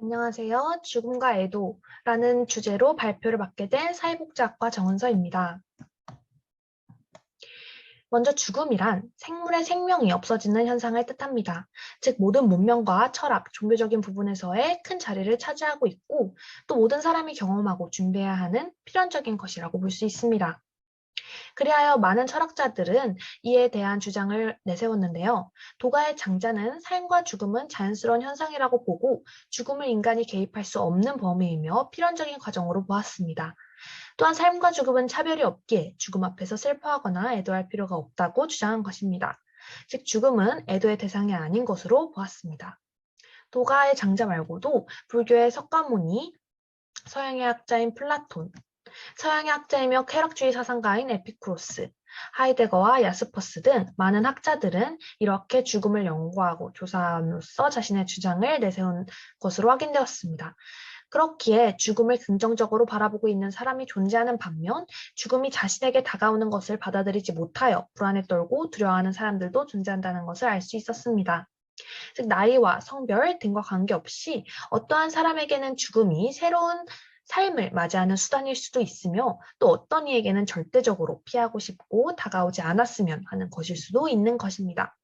안녕하세요. 죽음과 애도라는 주제로 발표를 맡게 된 사회복지학과 정은서입니다. 먼저 죽음이란 생물의 생명이 없어지는 현상을 뜻합니다. 즉 모든 문명과 철학, 종교적인 부분에서의 큰 자리를 차지하고 있고 또 모든 사람이 경험하고 준비해야 하는 필연적인 것이라고 볼 수 있습니다. 그리하여 많은 철학자들은 이에 대한 주장을 내세웠는데요. 도가의 장자는 삶과 죽음은 자연스러운 현상이라고 보고 죽음을 인간이 개입할 수 없는 범위이며 필연적인 과정으로 보았습니다. 또한 삶과 죽음은 차별이 없기에 죽음 앞에서 슬퍼하거나 애도할 필요가 없다고 주장한 것입니다. 즉 죽음은 애도의 대상이 아닌 것으로 보았습니다. 도가의 장자 말고도 불교의 석가모니, 서양의 학자인 플라톤, 서양의 학자이며 쾌락주의 사상가인 에피쿠로스, 하이데거와 야스퍼스 등 많은 학자들은 이렇게 죽음을 연구하고 조사함으로써 자신의 주장을 내세운 것으로 확인되었습니다. 그렇기에 죽음을 긍정적으로 바라보고 있는 사람이 존재하는 반면 죽음이 자신에게 다가오는 것을 받아들이지 못하여 불안에 떨고 두려워하는 사람들도 존재한다는 것을 알 수 있었습니다. 즉 나이와 성별 등과 관계없이 어떠한 사람에게는 죽음이 새로운 삶을 맞이하는 수단일 수도 있으며 또 어떤 이에게는 절대적으로 피하고 싶고 다가오지 않았으면 하는 것일 수도 있는 것입니다.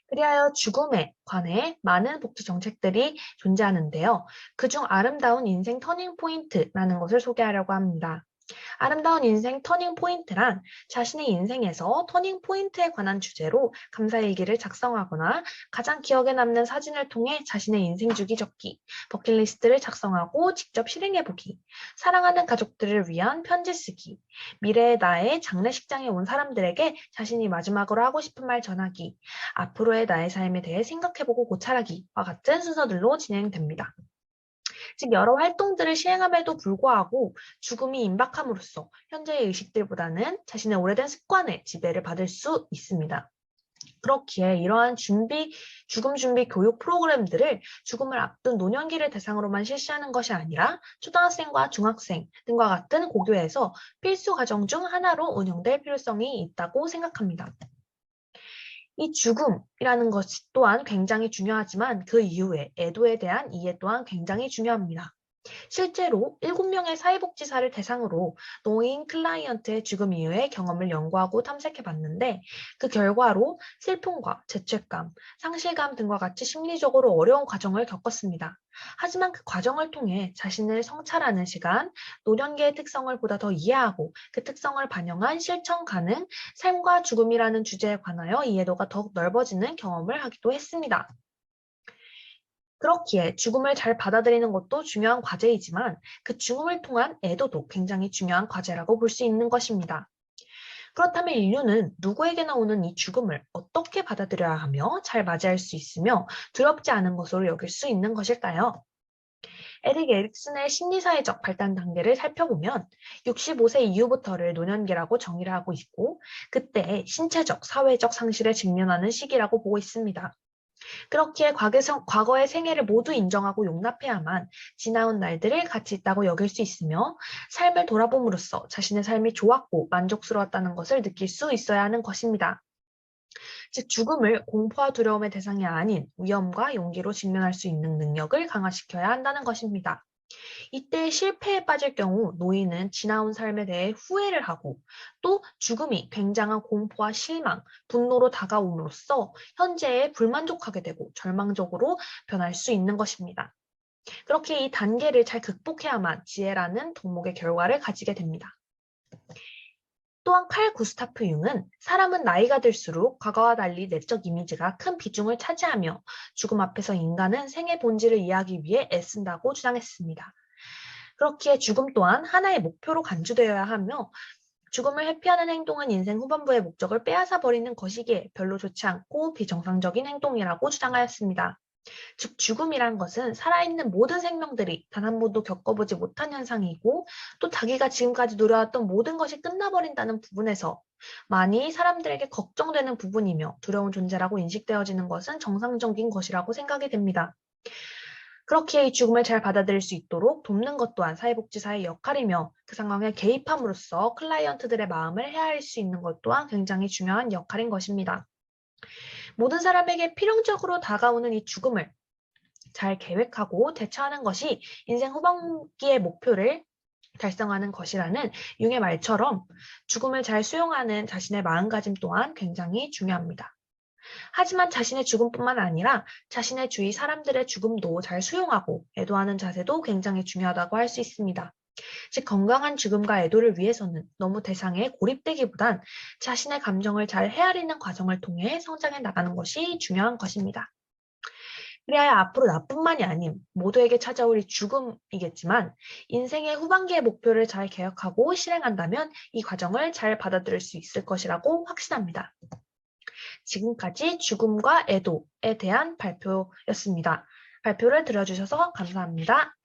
그리하여 죽음에 관해 많은 복지 정책들이 존재하는데요. 그중 아름다운 인생 터닝 포인트라는 것을 소개하려고 합니다. 아름다운 인생 터닝 포인트란 자신의 인생에서 터닝 포인트에 관한 주제로 감사일기를 작성하거나 가장 기억에 남는 사진을 통해 자신의 인생 주기 적기, 버킷리스트를 작성하고 직접 실행해보기, 사랑하는 가족들을 위한 편지 쓰기, 미래의 나의 장례식장에 온 사람들에게 자신이 마지막으로 하고 싶은 말 전하기, 앞으로의 나의 삶에 대해 생각해보고 고찰하기와 같은 순서들로 진행됩니다. 즉 여러 활동들을 시행함에도 불구하고 죽음이 임박함으로써 현재의 의식들보다는 자신의 오래된 습관의 지배를 받을 수 있습니다. 그렇기에 이러한 죽음 준비 교육 프로그램들을 죽음을 앞둔 노년기를 대상으로만 실시하는 것이 아니라 초등학생과 중학생 등과 같은 고교에서 필수 과정 중 하나로 운영될 필요성이 있다고 생각합니다. 이 죽음이라는 것 또한 굉장히 중요하지만 그 이후에 애도에 대한 이해 또한 굉장히 중요합니다. 실제로 7명의 사회복지사를 대상으로 노인 클라이언트의 죽음 이후의 경험을 연구하고 탐색해 봤는데 그 결과로 슬픔과 죄책감, 상실감 등과 같이 심리적으로 어려운 과정을 겪었습니다. 하지만 그 과정을 통해 자신을 성찰하는 시간, 노년기의 특성을 보다 더 이해하고 그 특성을 반영한 실천 가능 삶과 죽음이라는 주제에 관하여 이해도가 더욱 넓어지는 경험을 하기도 했습니다. 그렇기에 죽음을 잘 받아들이는 것도 중요한 과제이지만 그 죽음을 통한 애도도 굉장히 중요한 과제라고 볼 수 있는 것입니다. 그렇다면 인류는 누구에게나 오는 이 죽음을 어떻게 받아들여야 하며 잘 맞이할 수 있으며 두렵지 않은 것으로 여길 수 있는 것일까요? 에릭 에릭슨의 심리사회적 발달 단계를 살펴보면 65세 이후부터를 노년기라고 정의를 하고 있고 그때 신체적, 사회적 상실에 직면하는 시기라고 보고 있습니다. 그렇기에 과거의 생애를 모두 인정하고 용납해야만 지나온 날들을 가치 있다고 여길 수 있으며 삶을 돌아봄으로써 자신의 삶이 좋았고 만족스러웠다는 것을 느낄 수 있어야 하는 것입니다. 즉 죽음을 공포와 두려움의 대상이 아닌 위험과 용기로 직면할 수 있는 능력을 강화시켜야 한다는 것입니다. 이때 실패에 빠질 경우 노인은 지나온 삶에 대해 후회를 하고 또 죽음이 굉장한 공포와 실망, 분노로 다가옴으로써 현재에 불만족하게 되고 절망적으로 변할 수 있는 것입니다. 그렇게 이 단계를 잘 극복해야만 지혜라는 덕목의 결과를 가지게 됩니다. 또한 칼 구스타프 융은 사람은 나이가 들수록 과거와 달리 내적 이미지가 큰 비중을 차지하며 죽음 앞에서 인간은 생의 본질을 이해하기 위해 애쓴다고 주장했습니다. 그렇기에 죽음 또한 하나의 목표로 간주되어야 하며 죽음을 회피하는 행동은 인생 후반부의 목적을 빼앗아 버리는 것이기에 별로 좋지 않고 비정상적인 행동이라고 주장하였습니다. 즉 죽음이란 것은 살아있는 모든 생명들이 단 한 번도 겪어보지 못한 현상이고 또 자기가 지금까지 누려왔던 모든 것이 끝나버린다는 부분에서 많이 사람들에게 걱정되는 부분이며 두려운 존재라고 인식되어지는 것은 정상적인 것이라고 생각이 됩니다. 그렇게 이 죽음을 잘 받아들일 수 있도록 돕는 것 또한 사회복지사의 역할이며 그 상황에 개입함으로써 클라이언트들의 마음을 헤아릴 수 있는 것 또한 굉장히 중요한 역할인 것입니다. 모든 사람에게 필연적으로 다가오는 이 죽음을 잘 계획하고 대처하는 것이 인생 후반기의 목표를 달성하는 것이라는 융의 말처럼 죽음을 잘 수용하는 자신의 마음가짐 또한 굉장히 중요합니다. 하지만 자신의 죽음뿐만 아니라 자신의 주위 사람들의 죽음도 잘 수용하고 애도하는 자세도 굉장히 중요하다고 할 수 있습니다. 즉 건강한 죽음과 애도를 위해서는 너무 대상에 고립되기보단 자신의 감정을 잘 헤아리는 과정을 통해 성장해 나가는 것이 중요한 것입니다. 그래야 앞으로 나뿐만이 아닌 모두에게 찾아올 이 죽음이겠지만 인생의 후반기의 목표를 잘 계획하고 실행한다면 이 과정을 잘 받아들일 수 있을 것이라고 확신합니다. 지금까지 죽음과 애도에 대한 발표였습니다. 발표를 들어주셔서 감사합니다.